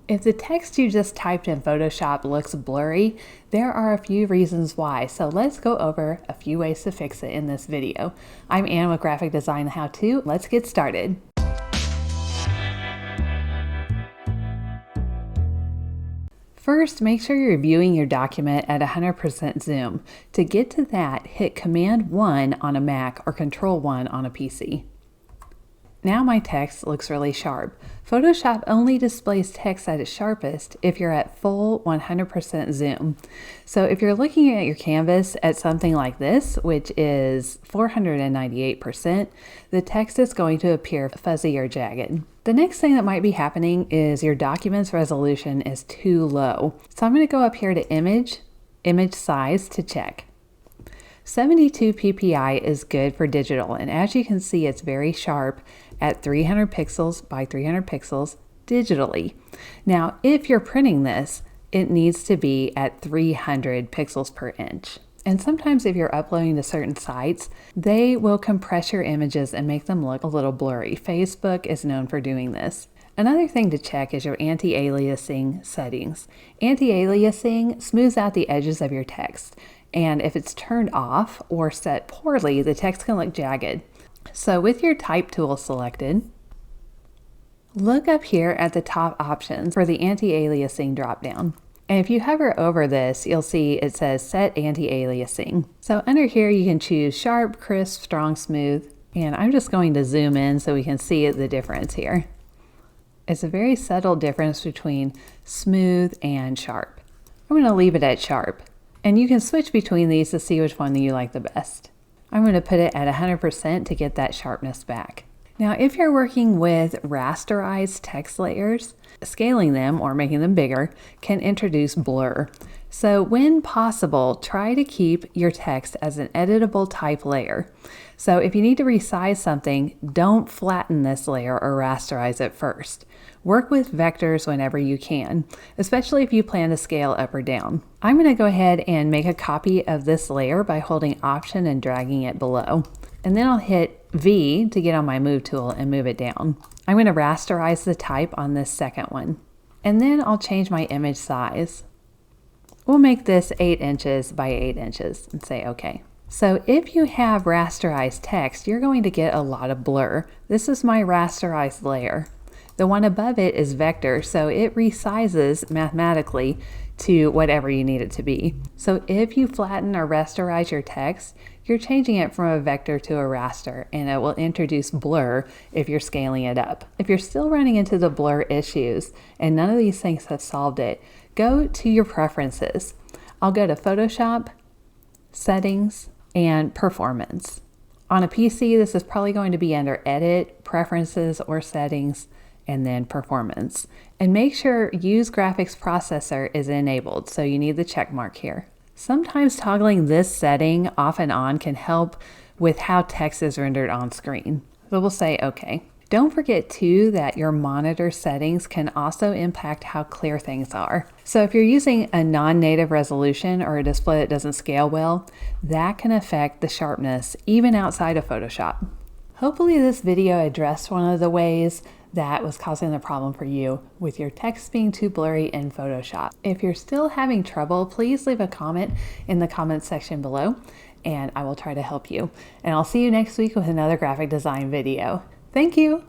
If the text you just typed in Photoshop looks blurry, there are a few reasons why, so let's go over a few ways to fix it in this video. I'm Ann with Graphic Design How To. Let's get started. First, make sure you're viewing your document at 100% zoom. To get to that, hit Command 1 on a Mac or Control 1 on a PC. Now my text looks really sharp. Photoshop only displays text at its sharpest if you're at full 100% zoom. So if you're looking at your canvas at something like this, which is 498%, the text is going to appear fuzzy or jagged. The next thing that might be happening is your document's resolution is too low. So I'm going to go up here to Image Size to check. 72 ppi is good for digital, and as you can see, it's very sharp at 300 pixels by 300 pixels digitally. Now, if you're printing this, it needs to be at 300 pixels per inch. And sometimes if you're uploading to certain sites, they will compress your images and make them look a little blurry. Facebook is known for doing this. Another thing to check is your anti-aliasing settings. Anti-aliasing smooths out the edges of your text, and if it's turned off or set poorly, the text can look jagged. So with your type tool selected, look up here at the top options for the anti-aliasing dropdown. And if you hover over this, you'll see it says Set Anti-Aliasing. So under here, you can choose Sharp, Crisp, Strong, Smooth. And I'm just going to zoom in so we can see the difference here. It's a very subtle difference between smooth and sharp. I'm going to leave it at sharp. And you can switch between these to see which one you like the best. I'm going to put it at 100% to get that sharpness back. Now, if you're working with rasterized text layers, scaling them or making them bigger can introduce blur. So when possible, try to keep your text as an editable type layer. So if you need to resize something, don't flatten this layer or rasterize it first. Work with vectors whenever you can, especially if you plan to scale up or down. I'm going to go ahead and make a copy of this layer by holding Option and dragging it below. And then I'll hit V to get on my Move tool and move it down. I'm going to rasterize the type on this second one. And then I'll change my image size. We'll make this 8 inches by 8 inches and say OK. So if you have rasterized text, you're going to get a lot of blur. This is my rasterized layer. The one above it is vector, so it resizes mathematically to whatever you need it to be. So if you flatten or rasterize your text, you're changing it from a vector to a raster, and it will introduce blur if you're scaling it up. If you're still running into the blur issues and none of these things have solved it, go to your preferences. I'll go to Photoshop, Settings, and Performance. On a PC, this is probably going to be under Edit, Preferences, or Settings, and then Performance. And make sure Use Graphics Processor is enabled, so you need the check mark here. Sometimes toggling this setting off and on can help with how text is rendered on screen. So we'll say OK. Don't forget too that your monitor settings can also impact how clear things are. So if you're using a non-native resolution or a display that doesn't scale well, that can affect the sharpness even outside of Photoshop. Hopefully this video addressed one of the ways that was causing the problem for you with your text being too blurry in Photoshop. If you're still having trouble, please leave a comment in the comments section below and I will try to help you. And I'll see you next week with another graphic design video. Thank you.